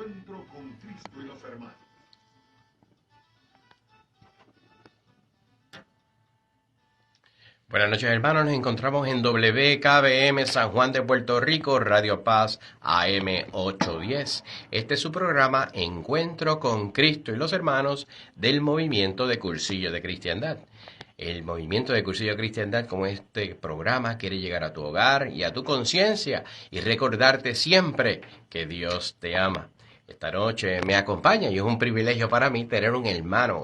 Encuentro con Cristo y los hermanos. Buenas noches, hermanos. Nos encontramos en WKBM San Juan de Puerto Rico, Radio Paz AM 810. Este es su programa Encuentro con Cristo y los hermanos del Movimiento de Cursillo de Cristiandad. El Movimiento de Cursillo de Cristiandad, como este programa, quiere llegar a tu hogar y a tu conciencia y recordarte siempre que Dios te ama. Esta noche me acompaña y es un privilegio para mí tener un hermano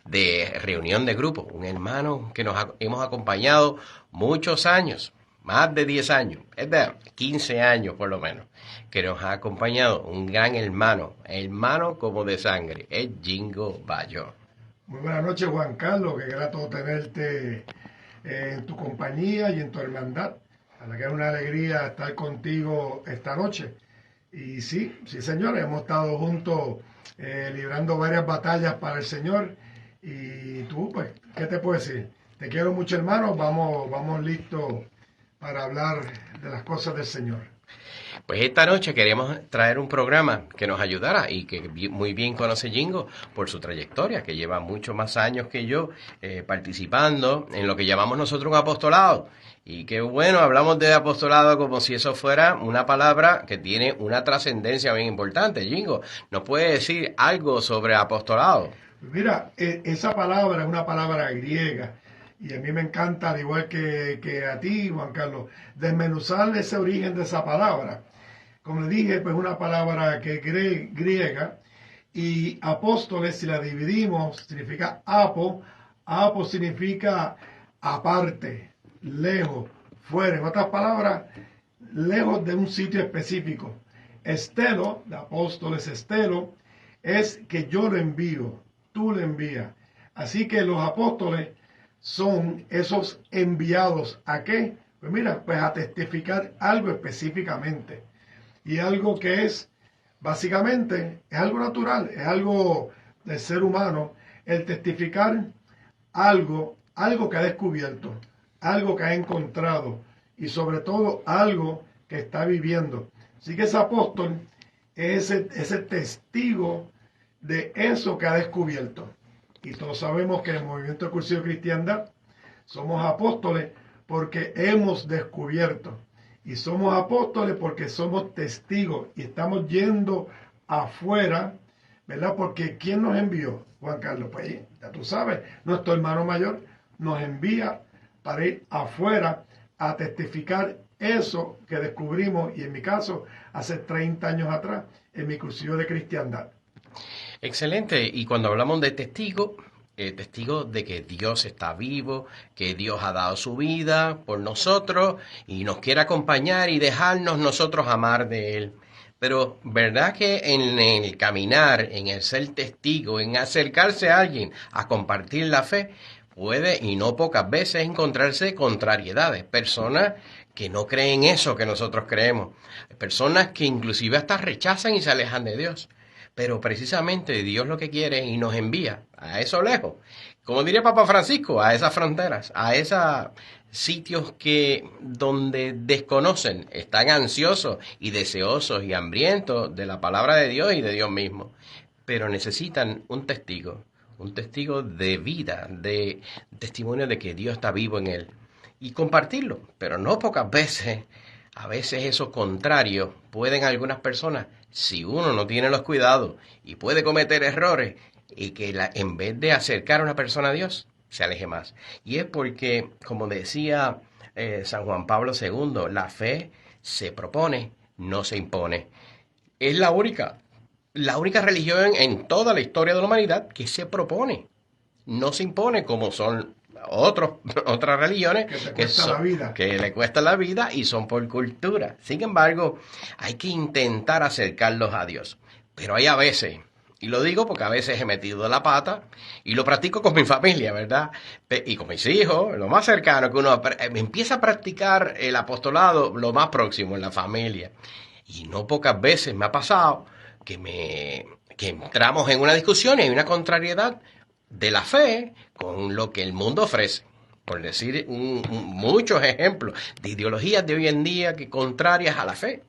de reunión de grupo, un hermano que hemos acompañado muchos años, más de 10 años, es de 15 años por lo menos, que nos ha acompañado un gran hermano como de sangre, es Jingo Bayo. Muy buenas noches, Juan Carlos, qué grato tenerte en tu compañía y en tu hermandad. A la que es una alegría estar contigo esta noche. Y sí, señor, hemos estado juntos librando varias batallas para el Señor. Y tú, pues, ¿qué te puedo decir? Te quiero mucho, hermano. Vamos listos para hablar de las cosas del Señor. Pues esta noche queremos traer un programa que nos ayudara y que muy bien conoce Jingo por su trayectoria, que lleva muchos más años que yo participando en lo que llamamos nosotros un apostolado. Y qué bueno, hablamos de apostolado como si eso fuera una palabra que tiene una trascendencia bien importante. Jingo, ¿nos puede decir algo sobre apostolado? Mira, esa palabra es una palabra griega. Y a mí me encanta, al igual que a ti, Juan Carlos, desmenuzar ese origen de esa palabra. Como le dije, pues una palabra que es griega, y apóstoles, si la dividimos, significa apo. Apo significa aparte, lejos, fuera. En otras palabras, lejos de un sitio específico. Estelo, de apóstoles, estelo, es que yo lo envío, tú lo envías. Así que los apóstoles son esos enviados ¿a qué? Pues mira, pues a testificar algo específicamente. Y algo que es, básicamente, es algo natural, es algo del ser humano, el testificar algo que ha descubierto, algo que ha encontrado y sobre todo algo que está viviendo. Así que ese apóstol es ese testigo de eso que ha descubierto. Y todos sabemos que en el Movimiento de Cursillo de Cristiandad somos apóstoles porque hemos descubierto. Y somos apóstoles porque somos testigos y estamos yendo afuera, ¿verdad? Porque ¿quién nos envió? Juan Carlos, pues ya tú sabes, nuestro hermano mayor nos envía para ir afuera a testificar eso que descubrimos, y en mi caso, hace 30 años atrás, en mi cursillo de cristiandad. Excelente. Y cuando hablamos de testigo de que Dios está vivo, que Dios ha dado su vida por nosotros y nos quiere acompañar y dejarnos nosotros amar de Él. Pero, ¿verdad que en el caminar, en el ser testigo, en acercarse a alguien a compartir la fe, puede, y no pocas veces, encontrarse contrariedades? Personas que no creen eso que nosotros creemos. Personas que inclusive hasta rechazan y se alejan de Dios. Pero precisamente Dios lo que quiere y nos envía a eso lejos. Como diría Papa Francisco, a esas fronteras, a esos sitios donde desconocen, están ansiosos y deseosos y hambrientos de la palabra de Dios y de Dios mismo. Pero necesitan un testigo de vida, de testimonio de que Dios está vivo en él. Y compartirlo, pero no pocas veces. A veces eso contrario pueden algunas personas, si uno no tiene los cuidados y puede cometer errores, y que en vez de acercar a una persona a Dios, se aleje más. Y es porque, como decía San Juan Pablo II, la fe se propone, no se impone. Es la única religión en toda la historia de la humanidad que se propone, no se impone, como son otras religiones que le cuesta la vida y son por cultura. Sin embargo, hay que intentar acercarlos a Dios. Pero hay a veces, y lo digo porque a veces he metido la pata y lo practico con mi familia, ¿verdad? Y con mis hijos, lo más cercano que uno empieza a practicar el apostolado, lo más próximo en la familia. Y no pocas veces me ha pasado que entramos en una discusión y hay una contrariedad de la fe con lo que el mundo ofrece. Por decir muchos ejemplos de ideologías de hoy en día que contrarias a la fe.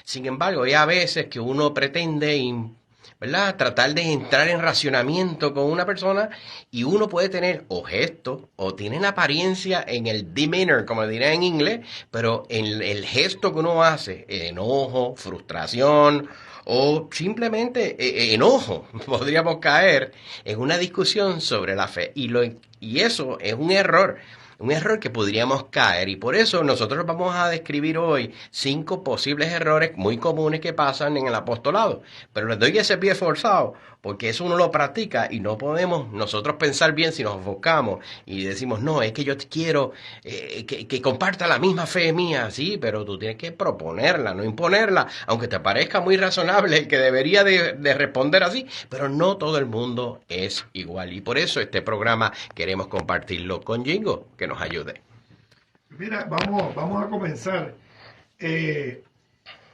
Sin embargo, hay a veces que uno pretende, ¿verdad?, tratar de entrar en racionamiento con una persona y uno puede tener o gestos o tienen apariencia en el demeanor, como diría en inglés, pero en el gesto que uno hace, enojo, frustración o simplemente enojo, podríamos caer en una discusión sobre la fe y eso es un error que podríamos caer y por eso nosotros vamos a describir hoy 5 posibles errores muy comunes que pasan en el apostolado. Pero les doy ese pie forzado porque eso uno lo practica y no podemos nosotros pensar bien si nos enfocamos y decimos, no, es que yo quiero que comparta la misma fe mía, sí, pero tú tienes que proponerla, no imponerla, aunque te parezca muy razonable el que debería de responder así, pero no todo el mundo es igual y por eso este programa queremos compartirlo con Jingo, que nos ayude. Mira, vamos a comenzar en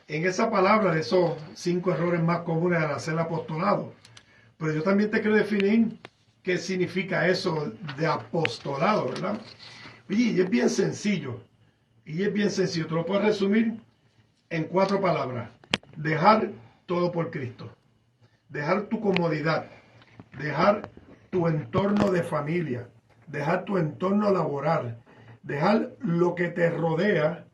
esa palabra de esos 5 errores más comunes al hacer apostolado. Pero yo también te quiero definir qué significa eso de apostolado, ¿verdad? Oye, y es bien sencillo. Tú lo puedes resumir en 4 palabras. Dejar todo por Cristo. Dejar tu comodidad. Dejar tu entorno de familia. Dejar tu entorno laboral. Dejar lo que te rodea,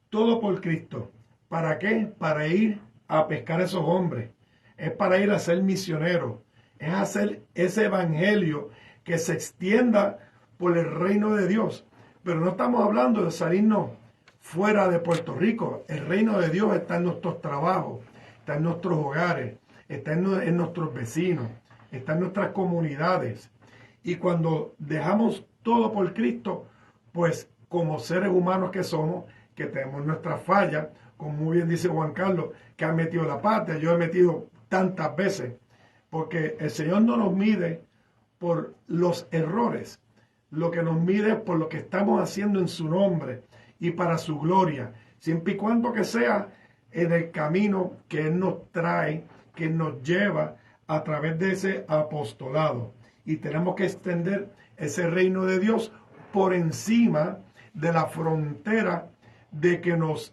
todo por Cristo. ¿Para qué? Para ir a pescar a esos hombres. Es para ir a ser misionero. Es hacer ese evangelio que se extienda por el reino de Dios. Pero no estamos hablando de salirnos fuera de Puerto Rico. El reino de Dios está en nuestros trabajos, está en nuestros hogares, está en nuestros vecinos, está en nuestras comunidades. Y cuando dejamos todo por Cristo, pues como seres humanos que somos, que tenemos nuestras fallas, como muy bien dice Juan Carlos, que ha metido la pata, yo he metido tantas veces, porque el Señor no nos mide por los errores, lo que nos mide es por lo que estamos haciendo en su nombre y para su gloria, siempre y cuando que sea en el camino que Él nos trae, que nos lleva a través de ese apostolado. Y tenemos que extender ese reino de Dios por encima de la frontera de que nos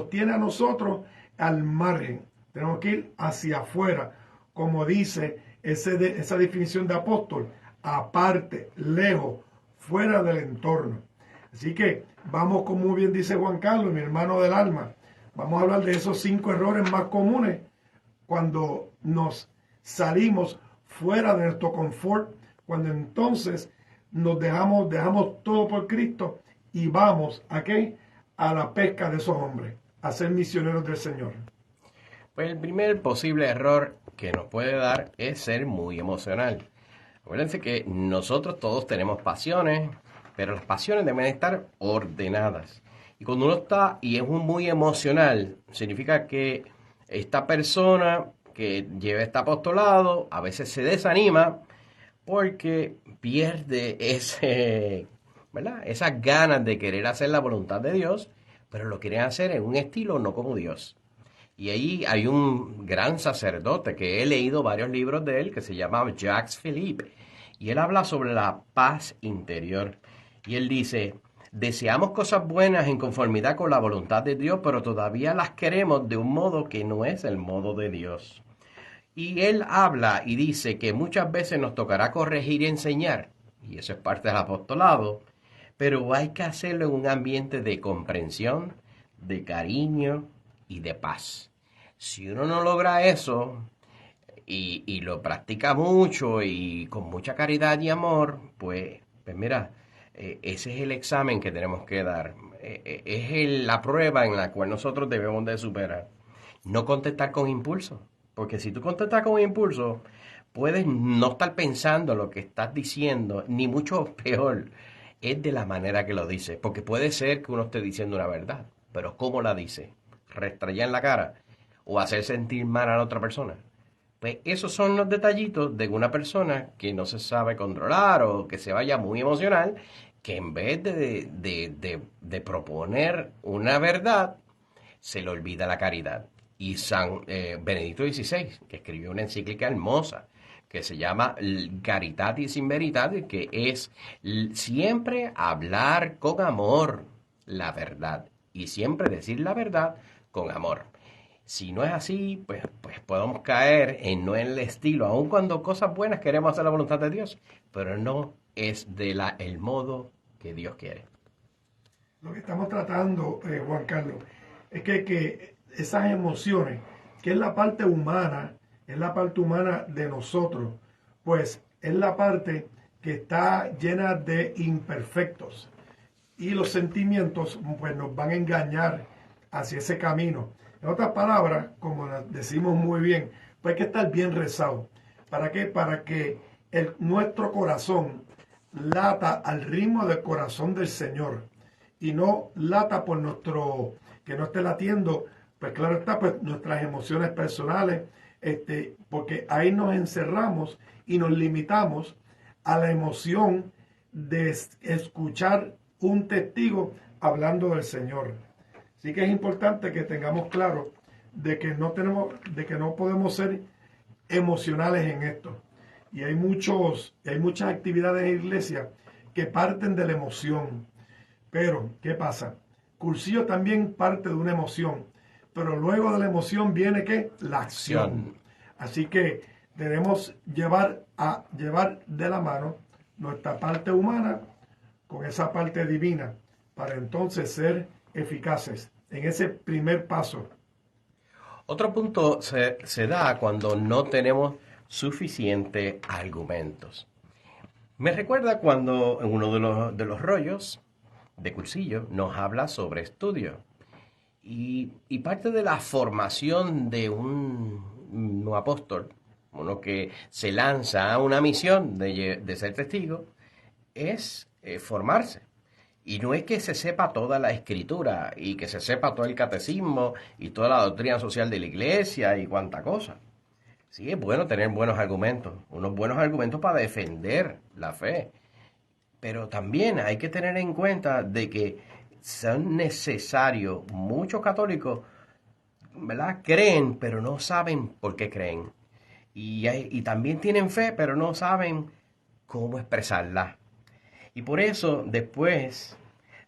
tiene a nosotros al margen. Tenemos que ir hacia afuera, como dice esa definición de apóstol, aparte, lejos, fuera del entorno. Así que vamos, como muy bien dice Juan Carlos, mi hermano del alma, vamos a hablar de esos 5 errores más comunes cuando nos salimos fuera de nuestro confort, cuando entonces nos dejamos todo por Cristo y vamos ¿a qué? A la pesca de esos hombres, a ser misioneros del Señor. Pues el primer posible error que nos puede dar es ser muy emocional. Acuérdense que nosotros todos tenemos pasiones, pero las pasiones deben estar ordenadas. Y cuando uno está y es muy emocional, significa que esta persona que lleva este apostolado a veces se desanima porque pierde ¿verdad?, esas ganas de querer hacer la voluntad de Dios, pero lo quieren hacer en un estilo no como Dios. Y ahí hay un gran sacerdote que he leído varios libros de él que se llama Jacques Philippe. Y él habla sobre la paz interior. Y él dice, deseamos cosas buenas en conformidad con la voluntad de Dios, pero todavía las queremos de un modo que no es el modo de Dios. Y él habla y dice que muchas veces nos tocará corregir y enseñar, y eso es parte del apostolado, pero hay que hacerlo en un ambiente de comprensión, de cariño y de paz. Si uno no logra eso y lo practica mucho y con mucha caridad y amor, pues mira, ese es el examen que tenemos que dar. Es la prueba en la cual nosotros debemos de superar. No contestar con impulso. Porque si tú contestas con impulso, puedes no estar pensando lo que estás diciendo, ni mucho peor, es de la manera que lo dices. Porque puede ser que uno esté diciendo una verdad, pero ¿cómo la dice? ¿Restrayar en la cara? ¿O hacer sentir mal a la otra persona? Pues esos son los detallitos de una persona que no se sabe controlar o que se vaya muy emocional, que en vez de proponer una verdad, se le olvida la caridad. Y San Benedicto XVI, que escribió una encíclica hermosa, que se llama Caritatis in Veritate, que es siempre hablar con amor la verdad y siempre decir la verdad con amor. Si no es así, pues podemos caer en no en el estilo, aun cuando cosas buenas queremos hacer la voluntad de Dios, pero no es el modo que Dios quiere. Lo que estamos tratando, Juan Carlos, es que esas emociones, que es la parte humana de nosotros, pues es la parte que está llena de imperfectos. Y los sentimientos pues nos van a engañar hacia ese camino. En otras palabras, como decimos muy bien, pues hay que estar bien rezado. ¿Para qué? Para que nuestro corazón lata al ritmo del corazón del Señor y no lata por que no esté latiendo, pues claro está, pues nuestras emociones personales, porque ahí nos encerramos y nos limitamos a la emoción de escuchar un testigo hablando del Señor. Así que es importante que tengamos claro de que no podemos ser emocionales en esto. Y hay muchas actividades en la iglesia que parten de la emoción. Pero, ¿qué pasa? Cursillo también parte de una emoción, pero luego de la emoción viene ¿qué? La acción. Así que debemos llevar de la mano nuestra parte humana con esa parte divina para entonces ser eficaces en ese primer paso. Otro punto se da cuando no tenemos suficientes argumentos. Me recuerda cuando en uno de los rollos de cursillo nos habla sobre estudio. Y parte de la formación de un apóstol, uno que se lanza a una misión de ser testigo, es formarse. Y no es que se sepa toda la escritura y que se sepa todo el catecismo y toda la doctrina social de la iglesia y cuánta cosa. Sí, es bueno tener buenos argumentos, unos buenos argumentos para defender la fe. Pero también hay que tener en cuenta de que son necesarios, muchos católicos, ¿verdad? Creen, pero no saben por qué creen. Y también tienen fe, pero no saben cómo expresarla. Y por eso después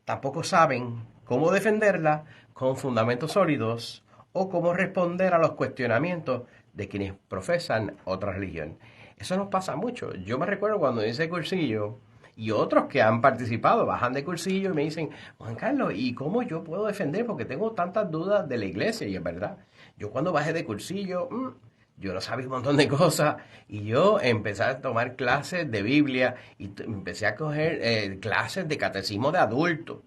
tampoco saben cómo defenderla con fundamentos sólidos o cómo responder a los cuestionamientos de quienes profesan otra religión. Eso nos pasa mucho. Yo me recuerdo cuando hice cursillo y otros que han participado bajan de cursillo y me dicen, Juan Carlos, ¿y cómo yo puedo defender? Porque tengo tantas dudas de la iglesia. Y es verdad, yo cuando bajé de cursillo, yo no sabía un montón de cosas y yo empecé a tomar clases de Biblia y empecé a coger clases de catecismo de adultos.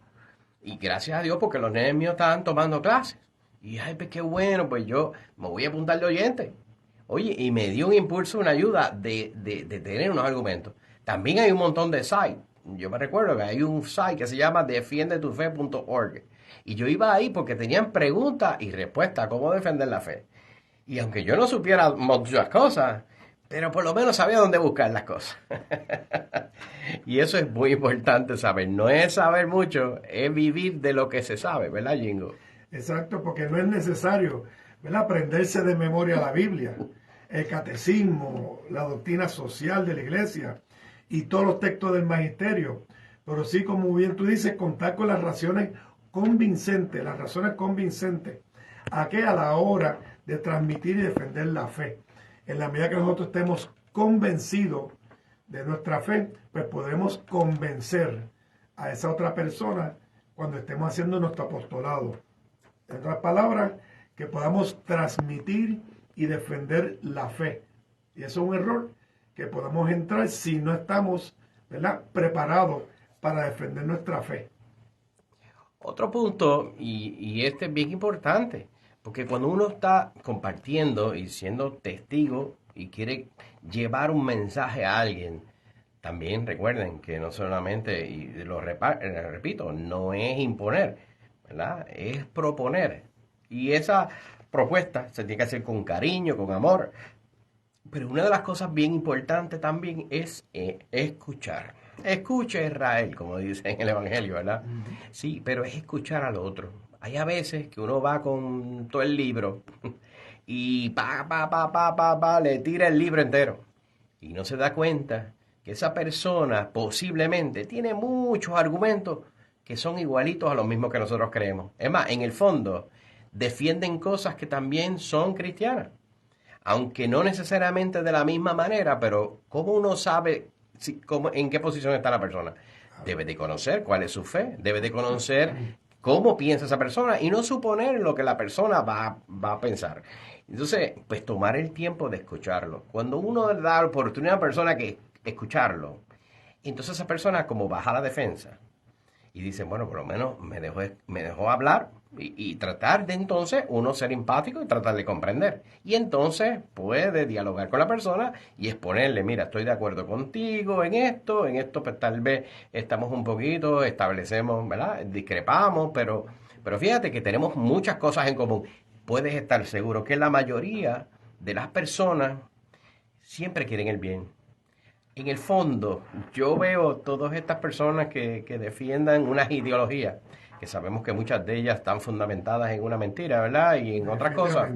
Y gracias a Dios porque los nenes míos estaban tomando clases. Y ay, pues qué bueno, pues yo me voy a apuntar de oyente. Oye, y me dio un impulso, una ayuda de tener unos argumentos. También hay un montón de sites. Yo me recuerdo que hay un site que se llama defiendetufe.org. Y yo iba ahí porque tenían preguntas y respuestas a cómo defender la fe. Y aunque yo no supiera muchas cosas, pero por lo menos sabía dónde buscar las cosas. Y eso es muy importante saber. No es saber mucho, es vivir de lo que se sabe, ¿verdad, Jingo? Exacto, porque no es necesario, ¿verdad?, aprenderse de memoria la Biblia, el catecismo, la doctrina social de la iglesia y todos los textos del magisterio. Pero sí, como bien tú dices, contar con las razones convincentes, ¿a qué? A la hora de transmitir y defender la fe. En la medida que nosotros estemos convencidos de nuestra fe, pues podremos convencer a esa otra persona cuando estemos haciendo nuestro apostolado. En otras palabras, que podamos transmitir y defender la fe. Y eso es un error que podemos entrar si no estamos, ¿verdad?, preparados para defender nuestra fe. Otro punto, y este es bien importante, porque cuando uno está compartiendo y siendo testigo y quiere llevar un mensaje a alguien, también recuerden que no solamente, y lo repito, no es imponer, ¿verdad? Es proponer. Y esa propuesta se tiene que hacer con cariño, con amor. Pero una de las cosas bien importantes también es escuchar. Escucha Israel, como dice en el Evangelio, ¿verdad? Sí, pero es escuchar al otro. Hay a veces que uno va con todo el libro y le tira el libro entero. Y no se da cuenta que esa persona posiblemente tiene muchos argumentos que son igualitos a los mismos que nosotros creemos. Es más, en el fondo, defienden cosas que también son cristianas, aunque no necesariamente de la misma manera, pero ¿cómo uno sabe en qué posición está la persona? Debe de conocer cuál es su fe, debe de conocer cómo piensa esa persona y no suponer lo que la persona va a pensar. Entonces, pues tomar el tiempo de escucharlo. Cuando uno da la oportunidad a una persona que escucharlo, entonces esa persona como baja la defensa y dice, bueno, por lo menos me dejó hablar y tratar de entonces uno ser empático y tratar de comprender. Y entonces puede dialogar con la persona y exponerle, mira, estoy de acuerdo contigo en esto pues tal vez estamos un poquito, establecemos, ¿verdad? Discrepamos, pero fíjate que tenemos muchas cosas en común. Puedes estar seguro que la mayoría de las personas siempre quieren el bien. En el fondo, yo veo todas estas personas que defiendan unas ideologías, que sabemos que muchas de ellas están fundamentadas en una mentira, ¿verdad? Y en otras cosas.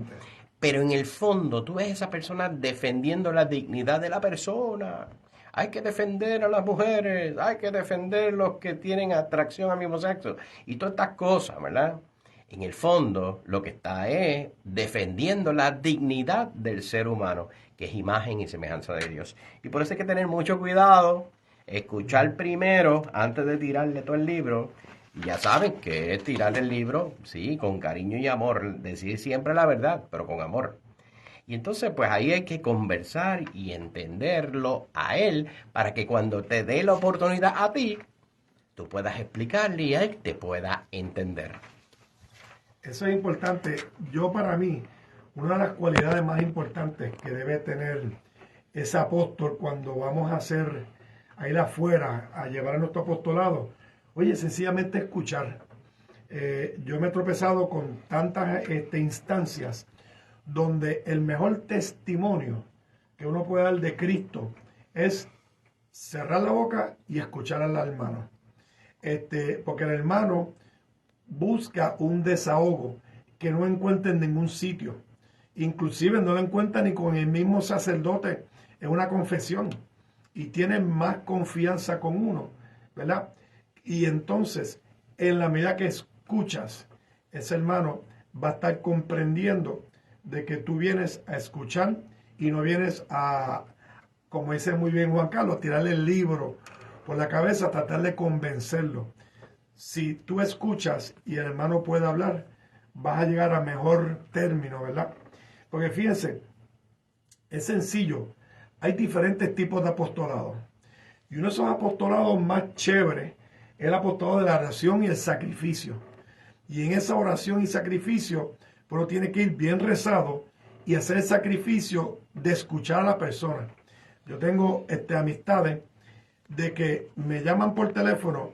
Pero en el fondo, tú ves a esa persona defendiendo la dignidad de la persona. Hay que defender a las mujeres, hay que defender los que tienen atracción al mismo sexo. Y todas estas cosas, ¿verdad? En el fondo, lo que está es defendiendo la dignidad del ser humano, que es imagen y semejanza de Dios. Y por eso hay que tener mucho cuidado, escuchar primero, antes de tirarle todo el libro. Ya saben que es tirarle el libro, sí, con cariño y amor, decir siempre la verdad, pero con amor. Y entonces, pues ahí hay que conversar y entenderlo a él, para que cuando te dé la oportunidad a ti, tú puedas explicarle y él te pueda entender. Eso es importante. Yo, para mí, una de las cualidades más importantes que debe tener ese apóstol cuando vamos a ir afuera a llevar nuestro apostolado, oye, sencillamente escuchar. Yo me he tropezado con tantas instancias donde el mejor testimonio que uno puede dar de Cristo es cerrar la boca y escuchar al hermano. Porque el hermano busca un desahogo que no encuentra en ningún sitio. Inclusive no lo encuentra ni con el mismo sacerdote en una confesión. Y tiene más confianza con uno, ¿verdad? Y entonces, en la medida que escuchas, ese hermano va a estar comprendiendo de que tú vienes a escuchar y no vienes a, como dice muy bien Juan Carlos, a tirarle el libro por la cabeza, a tratar de convencerlo. Si tú escuchas y el hermano puede hablar, vas a llegar a mejor término, ¿verdad? Porque fíjense, es sencillo. Hay diferentes tipos de apostolado. Y uno de esos apostolados más chéveres es el apostolado de la oración y el sacrificio. Y en esa oración y sacrificio, uno tiene que ir bien rezado y hacer el sacrificio de escuchar a la persona. Yo tengo amistades de que me llaman por teléfono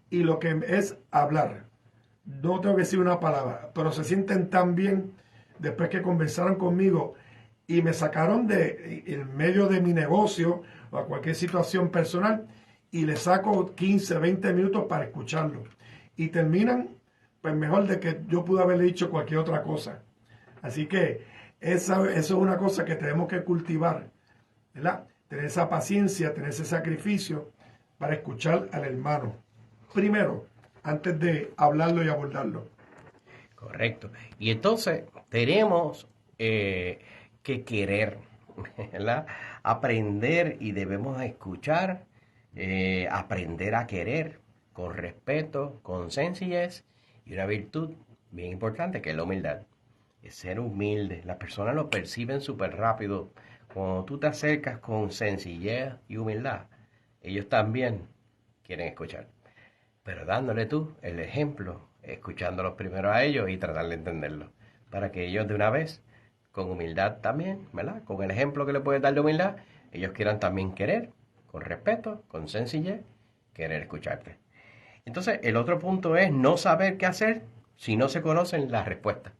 y lo que es hablar. No tengo que decir una palabra, pero se sienten tan bien después que conversaron conmigo y me sacaron de en medio de mi negocio o a cualquier situación personal y les saco 15, 20 minutos para escucharlo. Y terminan, pues mejor de que yo pude haberle dicho cualquier otra cosa. Así que eso es una cosa que tenemos que cultivar, ¿verdad? Tener esa paciencia, tener ese sacrificio para escuchar al hermano. Primero, antes de hablarlo y abordarlo. Correcto. Y entonces tenemos que querer, ¿verdad? Aprender y debemos escuchar, aprender a querer con respeto, con sencillez y una virtud bien importante que es la humildad. Es ser humilde. Las personas lo perciben súper rápido. Cuando tú te acercas con sencillez y humildad, ellos también quieren escuchar. Pero dándole tú el ejemplo, escuchándolos primero a ellos y tratar de entenderlos, para que ellos de una vez, con humildad también, ¿verdad? Con el ejemplo que le puedes dar de humildad, ellos quieran también querer, con respeto, con sencillez, querer escucharte. Entonces, el otro punto es no saber qué hacer si no se conocen las respuestas.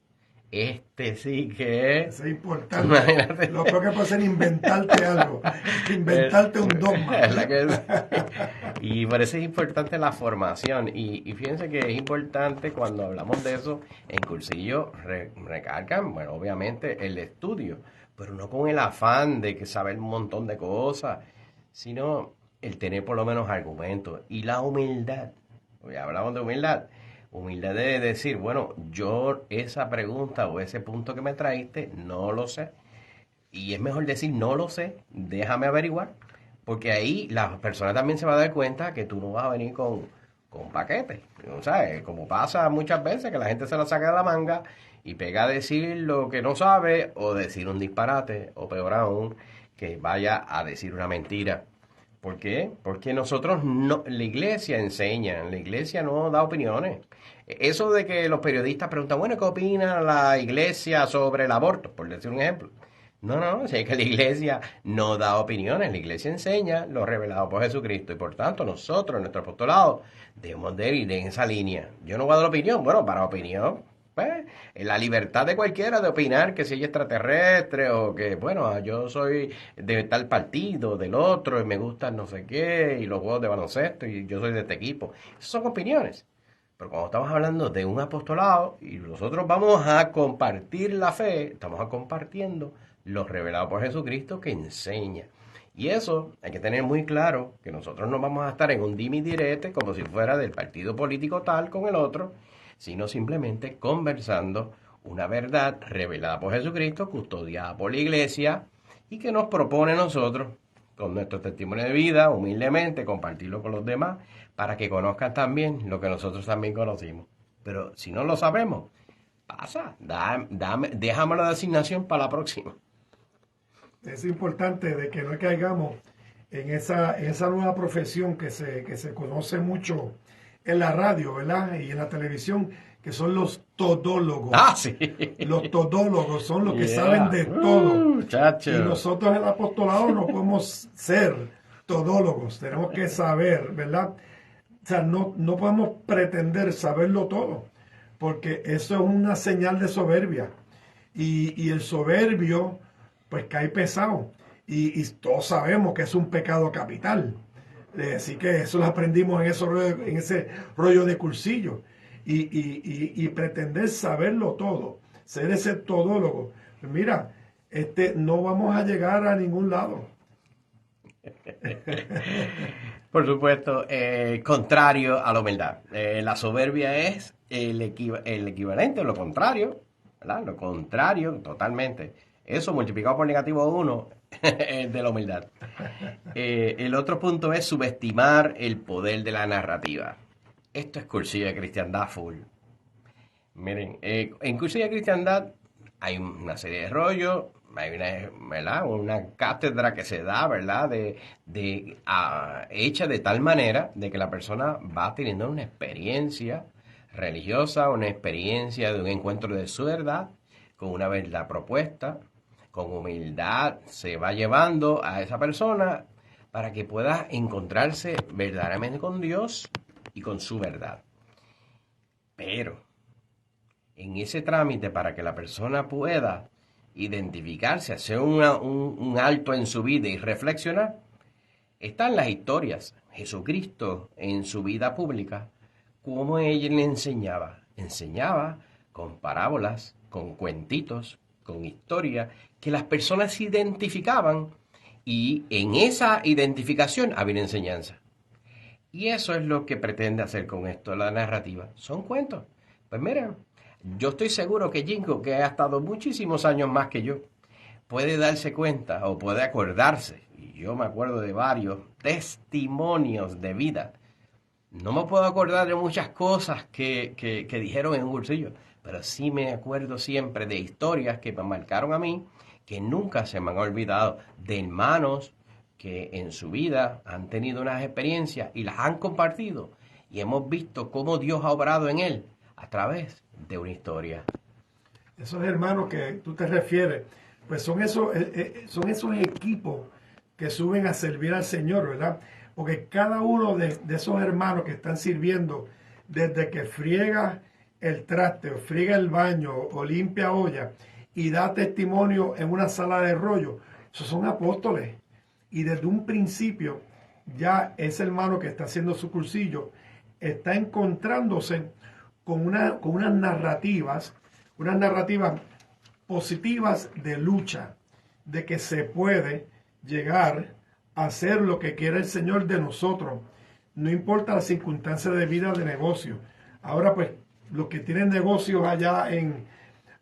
Sí que es... Eso es importante. Imagínate. Lo peor que puede ser inventarte algo, inventarte un dogma. Y por eso es importante la formación. Y fíjense que es importante cuando hablamos de eso, en cursillo recargan, bueno, obviamente el estudio, pero no con el afán de que saber un montón de cosas, sino el tener por lo menos argumentos. Y la humildad, ya hablamos de humildad. Humildad de decir, bueno, yo esa pregunta o ese punto que me traíste, no lo sé. Y es mejor decir, no lo sé, déjame averiguar. Porque ahí la persona también se va a dar cuenta que tú no vas a venir con paquetes. ¿Sabes? Como pasa muchas veces que la gente se la saca de la manga y pega a decir lo que no sabe o decir un disparate o peor aún, que vaya a decir una mentira. ¿Por qué? Porque nosotros no, la iglesia enseña, la iglesia no da opiniones. Eso de que los periodistas preguntan, bueno, ¿qué opina la iglesia sobre el aborto? Por decir un ejemplo. No, si es que la iglesia no da opiniones, la iglesia enseña lo revelado por Jesucristo y por tanto nosotros, nuestro apostolado, debemos de ir en esa línea. Yo no voy a dar opinión, bueno, para opinión, pues, la libertad de cualquiera de opinar que si ella es extraterrestre o que, bueno, yo soy de tal partido, del otro, y me gustan no sé qué, y los juegos de baloncesto, y yo soy de este equipo. Esas son opiniones. Pero cuando estamos hablando de un apostolado y nosotros vamos a compartir la fe, estamos compartiendo lo revelado por Jesucristo que enseña. Y eso hay que tener muy claro, que nosotros no vamos a estar en un dimi direte como si fuera del partido político tal con el otro, sino simplemente conversando una verdad revelada por Jesucristo, custodiada por la iglesia y que nos propone a nosotros, con nuestro testimonio de vida, humildemente, compartirlo con los demás, para que conozcan también lo que nosotros también conocimos. Pero si no lo sabemos, pasa, déjame la designación para la próxima. Es importante de que no caigamos en esa nueva profesión que se conoce mucho en la radio, ¿verdad? Y en la televisión, que son los todólogos. Ah, sí. Los todólogos son los que saben de todo. Chacho. Y nosotros en el apostolado no podemos ser todólogos, tenemos que saber, ¿verdad? O sea, no podemos pretender saberlo todo, porque eso es una señal de soberbia. Y el soberbio, pues cae pesado. Y todos sabemos que es un pecado capital. Así que eso lo aprendimos en ese rollo de cursillo. Y pretender saberlo todo, ser ese todólogo. Pues mira, no vamos a llegar a ningún lado. Por supuesto, contrario a la humildad. La soberbia es el equivalente, lo contrario, ¿verdad? Lo contrario totalmente. Eso multiplicado por negativo 1 de la humildad. El otro punto es subestimar el poder de la narrativa. Esto es cursillo de cristiandad full. Miren, en cursillo de cristiandad hay una serie de rollos, hay una cátedra que se da, ¿verdad? Hecha de tal manera de que la persona va teniendo una experiencia religiosa, una experiencia de un encuentro de su verdad, con una verdad propuesta, con humildad se va llevando a esa persona para que pueda encontrarse verdaderamente con Dios y con su verdad. Pero en ese trámite para que la persona pueda identificarse, hacer un alto en su vida y reflexionar, están las historias. Jesucristo en su vida pública, cómo ella le enseñaba. Enseñaba con parábolas, con cuentitos, con historias, que las personas se identificaban y en esa identificación había una enseñanza. Y eso es lo que pretende hacer con esto, la narrativa. Son cuentos. Pues mira, yo estoy seguro que Jinko, que ha estado muchísimos años más que yo, puede darse cuenta o puede acordarse, y yo me acuerdo de varios testimonios de vida. No me puedo acordar de muchas cosas que dijeron en un cursillo, pero sí me acuerdo siempre de historias que me marcaron a mí, que nunca se me han olvidado, de hermanos que en su vida han tenido unas experiencias y las han compartido, y hemos visto cómo Dios ha obrado en él a través de una historia. Esos hermanos que tú te refieres, pues son esos equipos que suben a servir al Señor, ¿verdad? Porque cada uno de esos hermanos que están sirviendo, desde que friega el traste, o friega el baño, o limpia olla, y da testimonio en una sala de rollo, esos son apóstoles. Y desde un principio, ya ese hermano que está haciendo su cursillo, está encontrándose con unas narrativas positivas de lucha, de que se puede llegar a hacer lo que quiere el Señor de nosotros, no importa las circunstancias de vida, de negocio. Ahora pues los que tienen negocios allá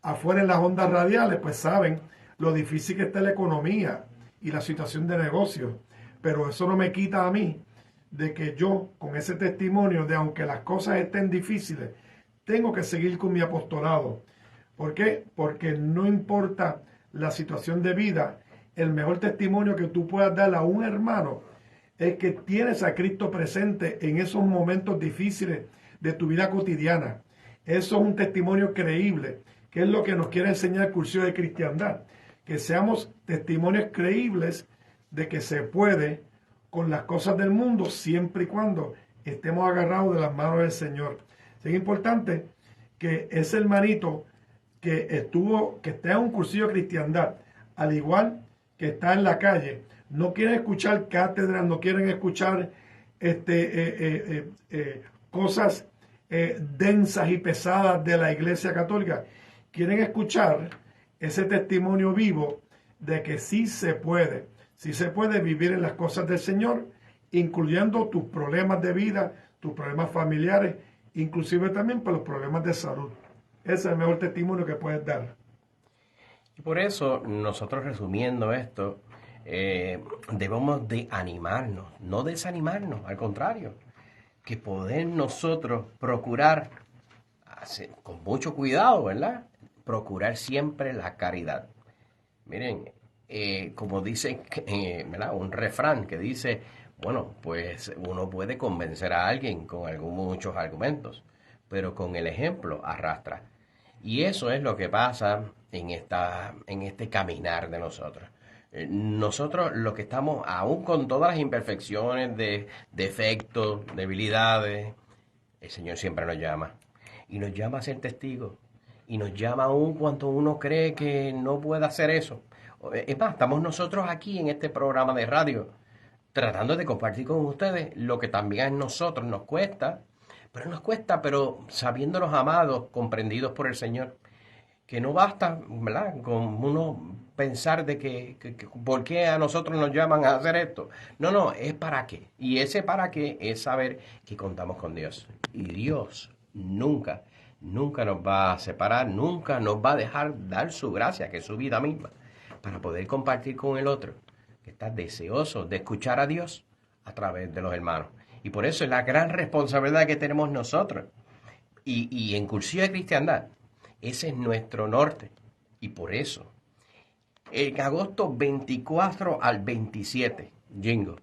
afuera en las ondas radiales, pues saben lo difícil que está la economía y la situación de negocios. Pero eso no me quita a mí de que yo, con ese testimonio de aunque las cosas estén difíciles, tengo que seguir con mi apostolado. ¿Por qué? Porque no importa la situación de vida, el mejor testimonio que tú puedas dar a un hermano es que tienes a Cristo presente en esos momentos difíciles de tu vida cotidiana. Eso es un testimonio creíble, que es lo que nos quiere enseñar el curso de cristiandad, que seamos testimonios creíbles de que se puede con las cosas del mundo siempre y cuando estemos agarrados de las manos del Señor. Es importante que ese hermanito que está en un cursillo de cristiandad, al igual que está en la calle, no quieren escuchar cátedras, no quieren escuchar cosas densas y pesadas de la Iglesia Católica. Quieren escuchar ese testimonio vivo de que sí se puede vivir en las cosas del Señor, incluyendo tus problemas de vida, tus problemas familiares, inclusive también por los problemas de salud. Ese es el mejor testimonio que puedes dar. Y por eso, nosotros resumiendo esto, debemos de animarnos, no desanimarnos, al contrario, que poder nosotros procurar, con mucho cuidado, ¿verdad? Procurar siempre la caridad. Miren, como dice, ¿verdad? Un refrán que dice, bueno, pues uno puede convencer a alguien con muchos argumentos, pero con el ejemplo arrastra. Y eso es lo que pasa en este caminar de nosotros. Nosotros, lo que estamos, aún con todas las imperfecciones, defectos, debilidades, el Señor siempre nos llama. Y nos llama a ser testigos. Y nos llama aún cuando uno cree que no puede hacer eso. Es más, estamos nosotros aquí en este programa de radio tratando de compartir con ustedes lo que también a nosotros nos cuesta, pero sabiéndonos amados, comprendidos por el Señor. Que no basta, ¿verdad?, con uno pensar de que ¿por qué a nosotros nos llaman a hacer esto? No, es para qué. Y ese para qué es saber que contamos con Dios. Y Dios nunca nos va a separar, nunca nos va a dejar dar su gracia, que es su vida misma, para poder compartir con el otro, que está deseoso de escuchar a Dios a través de los hermanos. Y por eso es la gran responsabilidad que tenemos nosotros. Y en Cursillo de Cristiandad, ese es nuestro norte. Y por eso, en agosto 24 al 27, Jingo,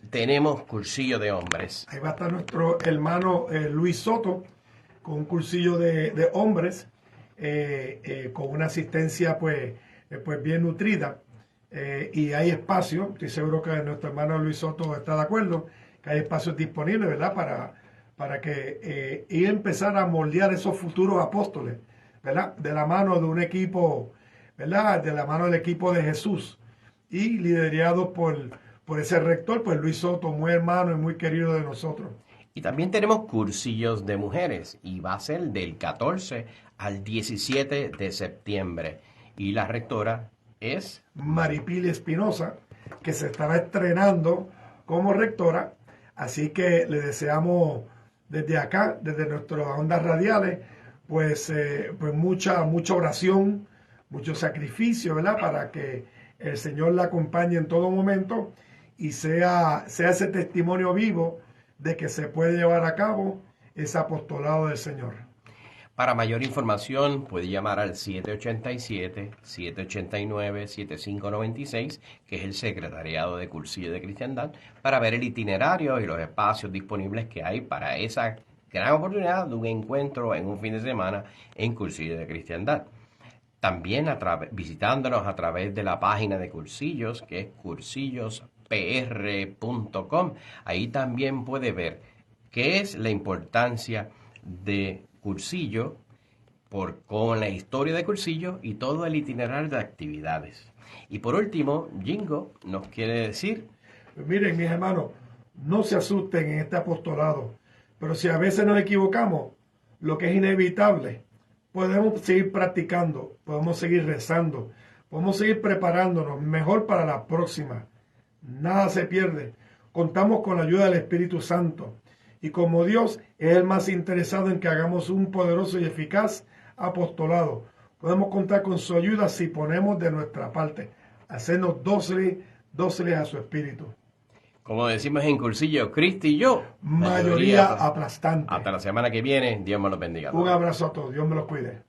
tenemos cursillo de hombres. Ahí va a estar nuestro hermano Luis Soto con un cursillo de hombres, con una asistencia pues bien nutrida. Y hay espacio, estoy seguro que nuestro hermano Luis Soto está de acuerdo, que hay espacios disponibles, ¿verdad? Para que y empezar a moldear esos futuros apóstoles, ¿verdad? De la mano de un equipo, ¿verdad? De la mano del equipo de Jesús y liderado por ese rector, pues Luis Soto, muy hermano y muy querido de nosotros. Y también tenemos cursillos de mujeres y va a ser del 14 al 17 de septiembre. Y la rectora es Maripili Espinosa, que se estará estrenando como rectora. Así que le deseamos desde acá, desde nuestras ondas radiales, pues mucha oración, mucho sacrificio, ¿verdad? Para que el Señor la acompañe en todo momento y sea ese testimonio vivo de que se puede llevar a cabo ese apostolado del Señor. Para mayor información puede llamar al 787-789-7596, que es el Secretariado de Cursillo de Cristiandad, para ver el itinerario y los espacios disponibles que hay para esa gran oportunidad de un encuentro en un fin de semana en Cursillo de Cristiandad. También visitándonos a través de la página de Cursillos, que es cursillospr.com. Ahí también puede ver qué es la importancia de Cursillo, con la historia de Cursillo y todo el itinerario de actividades. Y por último, Jingo nos quiere decir... Pues miren, mis hermanos, no se asusten en este apostolado, pero si a veces nos equivocamos, lo que es inevitable, podemos seguir practicando, podemos seguir rezando, podemos seguir preparándonos mejor para la próxima. Nada se pierde. Contamos con la ayuda del Espíritu Santo. Y como Dios es el más interesado en que hagamos un poderoso y eficaz apostolado, podemos contar con su ayuda si ponemos de nuestra parte, hacernos dóciles a su espíritu. Como decimos en cursillo, Cristi y yo. Mayoría aplastante. Hasta la semana que viene. Dios me los bendiga. Un abrazo a todos. Dios me los cuide.